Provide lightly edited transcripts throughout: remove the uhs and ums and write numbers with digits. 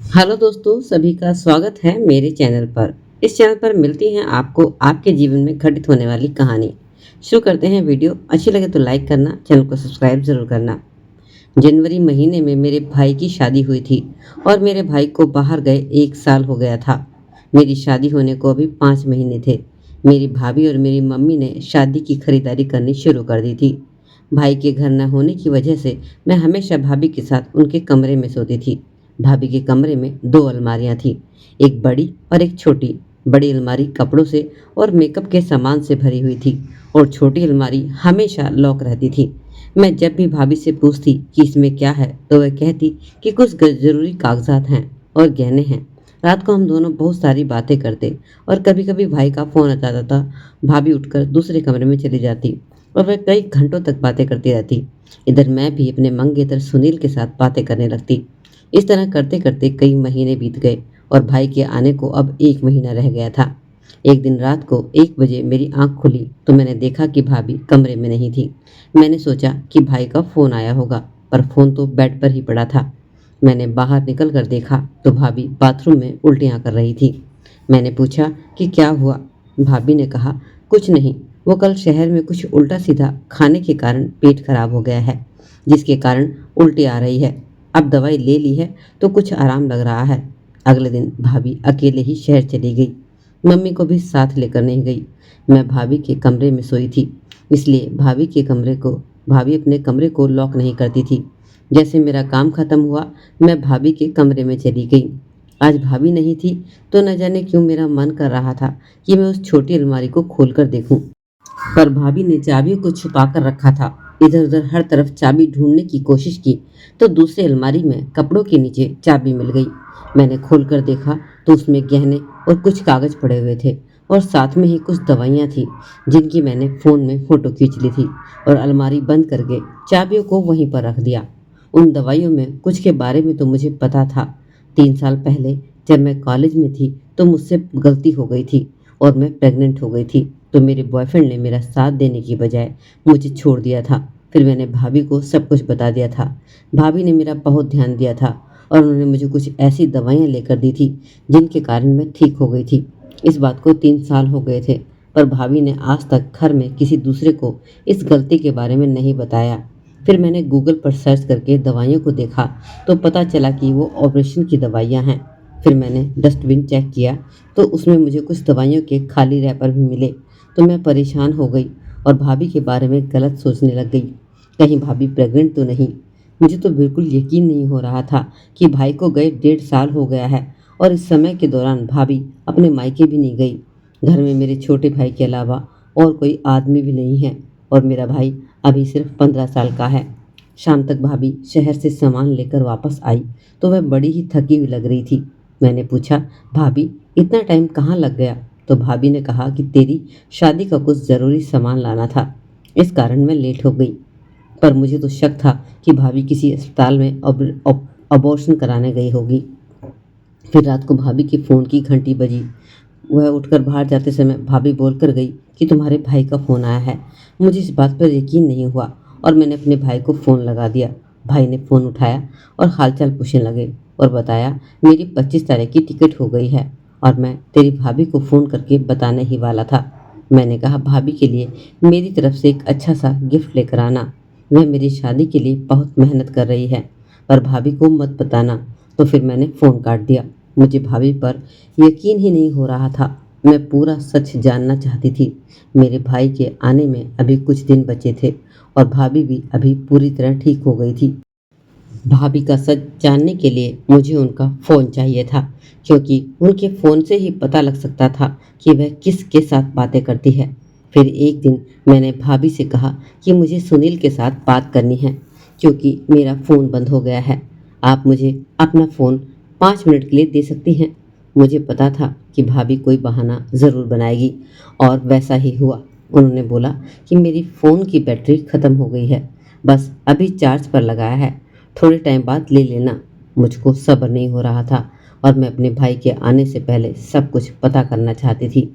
Hello दोस्तों, सभी का स्वागत है मेरे चैनल पर। इस चैनल पर मिलती हैं आपको आपके जीवन में घटित होने वाली कहानी। शुरू करते हैं वीडियो। अच्छी लगे तो लाइक करना, चैनल को सब्सक्राइब ज़रूर करना। जनवरी महीने में मेरे भाई की शादी हुई थी और मेरे भाई को बाहर गए 1 साल हो गया था। मेरी शादी होने को अभी 5 महीने थे। मेरी भाभी और मेरी मम्मी ने शादी की खरीदारी करनी शुरू कर दी थी। भाई के घर न होने की वजह से मैं हमेशा भाभी के साथ उनके कमरे में सोती थी। भाभी के कमरे में 2 अलमारियां थीं, एक बड़ी और एक छोटी। बड़ी अलमारी कपड़ों से और मेकअप के सामान से भरी हुई थी और छोटी अलमारी हमेशा लॉक रहती थी। मैं जब भी भाभी से पूछती कि इसमें क्या है तो वह कहती कि कुछ ज़रूरी कागजात हैं और गहने हैं। रात को हम दोनों बहुत सारी बातें करते और कभी कभी भाई का फ़ोन आ जाता था। भाभी उठकर दूसरे कमरे में चली जाती और वह कई घंटों तक बातें करती रहती। इधर मैं भी अपने मंगेतर सुनील के साथ बातें करने लगती। इस तरह करते करते कई महीने बीत गए और भाई के आने को अब 1 महीना रह गया था। एक दिन रात को 1 बजे मेरी आंख खुली तो मैंने देखा कि भाभी कमरे में नहीं थी। मैंने सोचा कि भाई का फ़ोन आया होगा, पर फ़ोन तो बेड पर ही पड़ा था। मैंने बाहर निकल कर देखा तो भाभी बाथरूम में उल्टियाँ कर रही थी। मैंने पूछा कि क्या हुआ। भाभी ने कहा, कुछ नहीं, वो कल शहर में कुछ उल्टा सीधा खाने के कारण पेट खराब हो गया है, जिसके कारण उल्टी आ रही है। अब दवाई ले ली है तो कुछ आराम लग रहा है। अगले दिन भाभी अकेले ही शहर चली गई। मम्मी को भी साथ लेकर नहीं गई। मैं भाभी के कमरे में सोई थी, इसलिए भाभी अपने कमरे को लॉक नहीं करती थी। जैसे मेरा काम खत्म हुआ, मैं भाभी के कमरे में चली गई। आज भाभी नहीं थी तो न जाने क्यों मेरा मन कर रहा था कि मैं उस छोटी अलमारी को खोलकर देखूं। पर भाभी ने चाबियों को छुपा कर रखा था। इधर उधर हर तरफ चाबी ढूंढने की कोशिश की तो दूसरी अलमारी में कपड़ों के नीचे चाबी मिल गई। मैंने खोलकर देखा तो उसमें गहने और कुछ कागज पड़े हुए थे और साथ में ही कुछ दवाइयाँ थी जिनकी मैंने फ़ोन में फ़ोटो खींच ली थी और अलमारी बंद करके चाबियों को वहीं पर रख दिया। उन दवाइयों में कुछ के बारे में तो मुझे पता था। 3 साल पहले जब मैं कॉलेज में थी तो मुझसे गलती हो गई थी और मैं प्रेग्नेंट हो गई थी, तो मेरे बॉयफ्रेंड ने मेरा साथ देने की बजाय मुझे छोड़ दिया था। फिर मैंने भाभी को सब कुछ बता दिया था। भाभी ने मेरा बहुत ध्यान दिया था और उन्होंने मुझे कुछ ऐसी दवाइयाँ लेकर दी थी जिनके कारण मैं ठीक हो गई थी। इस बात को 3 साल हो गए थे, पर भाभी ने आज तक घर में किसी दूसरे को इस गलती के बारे में नहीं बताया। फिर मैंने गूगल पर सर्च करके दवाइयों को देखा तो पता चला कि वो ऑपरेशन की दवाइयाँ हैं। फिर मैंने डस्टबिन चेक किया तो उसमें मुझे कुछ दवाइयों के खाली रैपर भी मिले। तो मैं परेशान हो गई और भाभी के बारे में गलत सोचने लग गई। कहीं भाभी प्रेग्नेंट तो नहीं। मुझे तो बिल्कुल यकीन नहीं हो रहा था कि भाई को गए 1.5 साल हो गया है और इस समय के दौरान भाभी अपने मायके भी नहीं गई। घर में मेरे छोटे भाई के अलावा और कोई आदमी भी नहीं है और मेरा भाई अभी सिर्फ 15 साल का है। शाम तक भाभी शहर से सामान लेकर वापस आई तो वह बड़ी ही थकी हुई लग रही थी। मैंने पूछा, भाभी इतना टाइम कहाँ लग गया? तो भाभी ने कहा कि तेरी शादी का कुछ ज़रूरी सामान लाना था, इस कारण मैं लेट हो गई। पर मुझे तो शक था कि भाभी किसी अस्पताल में अबॉर्शन कराने गई होगी। फिर रात को भाभी के फ़ोन की घंटी बजी। वह उठकर बाहर जाते समय भाभी बोलकर गई कि तुम्हारे भाई का फ़ोन आया है। मुझे इस बात पर यकीन नहीं हुआ और मैंने अपने भाई को फ़ोन लगा दिया। भाई ने फ़ोन उठाया और हालचाल पूछने लगे और बताया, मेरी 25 तारीख की टिकट हो गई है और मैं तेरी भाभी को फ़ोन करके बताने ही वाला था। मैंने कहा, भाभी के लिए मेरी तरफ से एक अच्छा सा गिफ्ट लेकर आना। वह मेरी शादी के लिए बहुत मेहनत कर रही है, पर भाभी को मत बताना। तो फिर मैंने फ़ोन काट दिया। मुझे भाभी पर यकीन ही नहीं हो रहा था। मैं पूरा सच जानना चाहती थी। मेरे भाई के आने में अभी कुछ दिन बचे थे और भाभी भी अभी पूरी तरह ठीक हो गई थी। भाभी का सच जानने के लिए मुझे उनका फ़ोन चाहिए था, क्योंकि उनके फ़ोन से ही पता लग सकता था कि वह किसके साथ बातें करती है। फिर एक दिन मैंने भाभी से कहा कि मुझे सुनील के साथ बात करनी है, क्योंकि मेरा फ़ोन बंद हो गया है। आप मुझे अपना फ़ोन 5 मिनट के लिए दे सकती हैं? मुझे पता था कि भाभी कोई बहाना ज़रूर बनाएगी और वैसा ही हुआ। उन्होंने बोला कि मेरी फ़ोन की बैटरी ख़त्म हो गई है, बस अभी चार्ज पर लगाया है, थोड़े टाइम बाद ले लेना। मुझको सब्र नहीं हो रहा था और मैं अपने भाई के आने से पहले सब कुछ पता करना चाहती थी।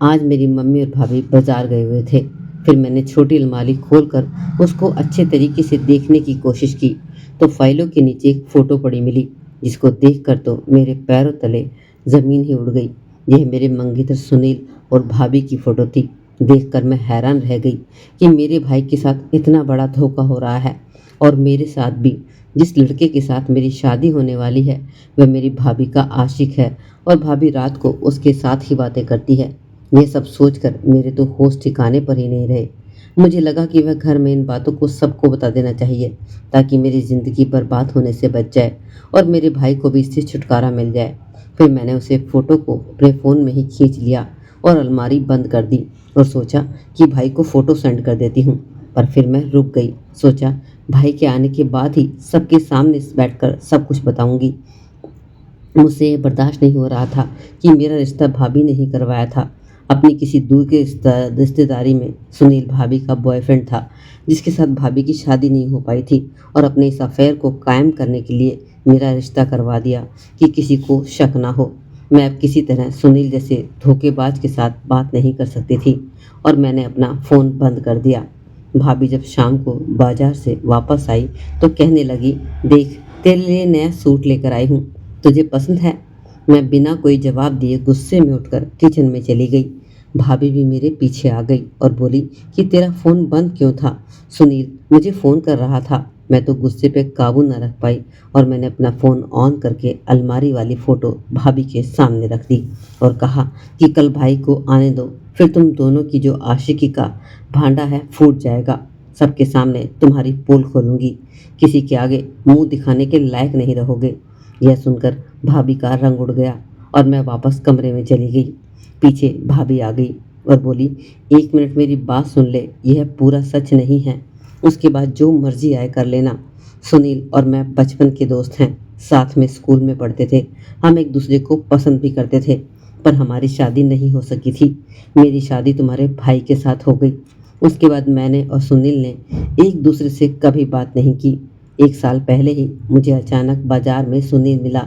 आज मेरी मम्मी और भाभी बाजार गए हुए थे। फिर मैंने छोटी अलमारी खोलकर उसको अच्छे तरीके से देखने की कोशिश की तो फाइलों के नीचे एक फ़ोटो पड़ी मिली। जिसको देखकर तो मेरे पैरों तले ज़मीन ही उड़ गई। यह मेरे मंगेतर सुनील और भाभी की फ़ोटो थी। देखकर मैं हैरान रह गई कि मेरे भाई के साथ इतना बड़ा धोखा हो रहा है और मेरे साथ भी। जिस लड़के के साथ मेरी शादी होने वाली है वह मेरी भाभी का आशिक है और भाभी रात को उसके साथ ही बातें करती है। यह सब सोचकर मेरे तो होश ठिकाने पर ही नहीं रहे। मुझे लगा कि वह घर में इन बातों को सबको बता देना चाहिए ताकि मेरी ज़िंदगी बर्बाद होने से बच जाए और मेरे भाई को भी इससे छुटकारा मिल जाए। फिर मैंने उसे फ़ोटो को अपने फ़ोन में ही खींच लिया और अलमारी बंद कर दी और सोचा कि भाई को फ़ोटो सेंड कर देती हूँ। पर फिर मैं रुक गई। सोचा भाई के आने के बाद ही सबके सामने बैठकर सब कुछ बताऊंगी। मुझसे ये बर्दाश्त नहीं हो रहा था कि मेरा रिश्ता भाभी ने ही करवाया था। अपनी किसी दूर के रिश्तेदारी में सुनील भाभी का बॉयफ्रेंड था जिसके साथ भाभी की शादी नहीं हो पाई थी और अपने इस अफेयर को कायम करने के लिए मेरा रिश्ता करवा दिया कि किसी को शक ना हो। मैं अब किसी तरह सुनील जैसे धोखेबाज के साथ बात नहीं कर सकती थी और मैंने अपना फ़ोन बंद कर दिया। भाभी जब शाम को बाजार से वापस आई तो कहने लगी, देख तेरे लिए नया सूट लेकर आई हूँ, तुझे पसंद है? मैं बिना कोई जवाब दिए गुस्से में उठकर किचन में चली गई। भाभी भी मेरे पीछे आ गई और बोली कि तेरा फ़ोन बंद क्यों था? सुनील मुझे फ़ोन कर रहा था। मैं तो गुस्से पे काबू न रख पाई और मैंने अपना फ़ोन ऑन करके अलमारी वाली फ़ोटो भाभी के सामने रख दी और कहा कि कल भाई को आने दो, फिर तुम दोनों की जो आशिकी का भांडा है फूट जाएगा। सबके सामने तुम्हारी पोल खोलूंगी, किसी के आगे मुंह दिखाने के लायक नहीं रहोगे। यह सुनकर भाभी का रंग उड़ गया और मैं वापस कमरे में चली गई। पीछे भाभी आ गई और बोली, एक मिनट मेरी बात सुन ले, यह पूरा सच नहीं है। उसके बाद जो मर्जी आए कर लेना। सुनील और मैं बचपन के दोस्त हैं, साथ में स्कूल में पढ़ते थे। हम एक दूसरे को पसंद भी करते थे, पर हमारी शादी नहीं हो सकी थी। मेरी शादी तुम्हारे भाई के साथ हो गई। उसके बाद मैंने और सुनील ने एक दूसरे से कभी बात नहीं की। एक साल पहले ही मुझे अचानक बाजार में सुनील मिला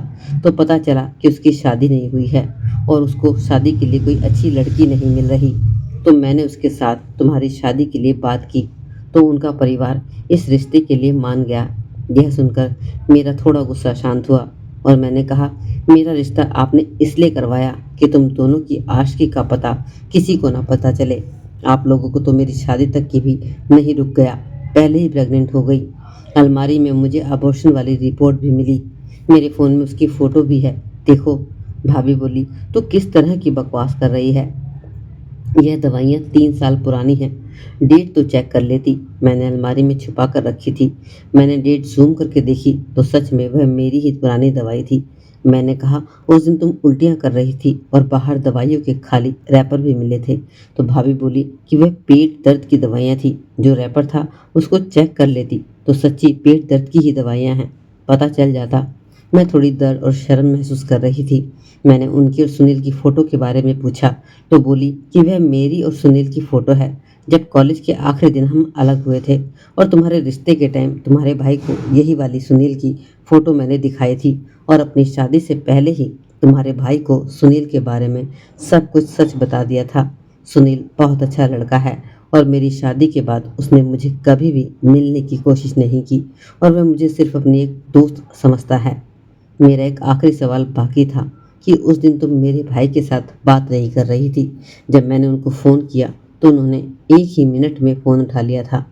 तो पता चला कि उसकी शादी नहीं हुई है और उसको शादी के लिए कोई अच्छी लड़की नहीं मिल रही। तो मैंने उसके साथ तुम्हारी शादी के लिए बात की तो उनका परिवार इस रिश्ते के लिए मान गया। यह सुनकर मेरा थोड़ा गुस्सा शांत हुआ और मैंने कहा, मेरा रिश्ता आपने इसलिए करवाया कि तुम दोनों की आशिकी का पता किसी को ना पता चले। आप लोगों को तो मेरी शादी तक की भी नहीं रुक गया, पहले ही प्रेग्नेंट हो गई। अलमारी में मुझे अबॉर्शन वाली रिपोर्ट भी मिली, मेरे फ़ोन में उसकी फ़ोटो भी है, देखो। भाभी बोली, तो किस तरह की बकवास कर रही है? यह दवाइयाँ 3 साल पुरानी हैं, डेट तो चेक कर लेती। मैंने अलमारी में छुपा कर रखी थी। मैंने डेट जूम करके देखी तो सच में वह मेरी ही पुरानी दवाई थी। मैंने कहा, उस दिन तुम उल्टियाँ कर रही थी और बाहर दवाइयों के खाली रैपर भी मिले थे। तो भाभी बोली कि वह पेट दर्द की दवाइयाँ थी, जो रैपर था उसको चेक कर लेती तो सच्ची पेट दर्द की ही दवाइयाँ हैं, पता चल जाता। मैं थोड़ी दर्द और शर्म महसूस कर रही थी। मैंने उनकी और सुनील की फ़ोटो के बारे में पूछा तो बोली कि वह मेरी और सुनील की फ़ोटो है, जब कॉलेज के आखिरी दिन हम अलग हुए थे और तुम्हारे रिश्ते के टाइम तुम्हारे भाई को यही वाली सुनील की फ़ोटो मैंने दिखाई थी और अपनी शादी से पहले ही तुम्हारे भाई को सुनील के बारे में सब कुछ सच बता दिया था। सुनील बहुत अच्छा लड़का है और मेरी शादी के बाद उसने मुझे कभी भी मिलने की कोशिश नहीं की और वह मुझे सिर्फ अपनी एक दोस्त समझता है। मेरा एक आखिरी सवाल बाकी था कि उस दिन तुम मेरे भाई के साथ बात नहीं कर रही थी। जब मैंने उनको फ़ोन किया तो उन्होंने एक ही मिनट में फ़ोन उठा लिया था।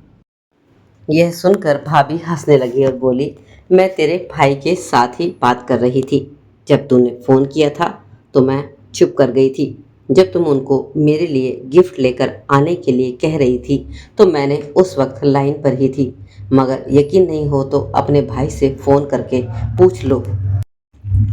यह सुनकर भाभी हंसने लगी और बोली, मैं तेरे भाई के साथ ही बात कर रही थी। जब तूने फ़ोन किया था तो मैं चुप कर गई थी। जब तुम उनको मेरे लिए गिफ्ट लेकर आने के लिए कह रही थी तो मैंने उस वक्त लाइन पर ही थी। मगर यकीन नहीं हो तो अपने भाई से फ़ोन करके पूछ लो।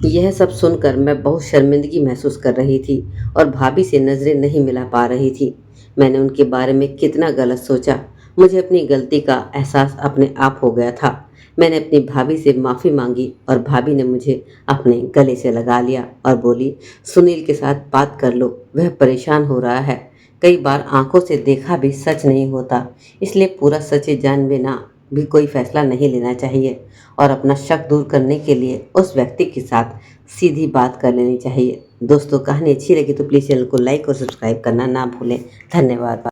यह सब सुनकर मैं बहुत शर्मिंदगी महसूस कर रही थी और भाभी से नज़रें नहीं मिला पा रही थी। मैंने उनके बारे में कितना गलत सोचा। मुझे अपनी गलती का एहसास अपने आप हो गया था। मैंने अपनी भाभी से माफ़ी मांगी और भाभी ने मुझे अपने गले से लगा लिया और बोली, सुनील के साथ बात कर लो, वह परेशान हो रहा है। कई बार आंखों से देखा भी सच नहीं होता, इसलिए पूरा सच जान बिना भी कोई फैसला नहीं लेना चाहिए और अपना शक दूर करने के लिए उस व्यक्ति के साथ सीधी बात कर लेनी चाहिए। दोस्तों, कहानी अच्छी लगी तो प्लीज़ चैनल को लाइक और सब्सक्राइब करना ना भूलें। धन्यवाद।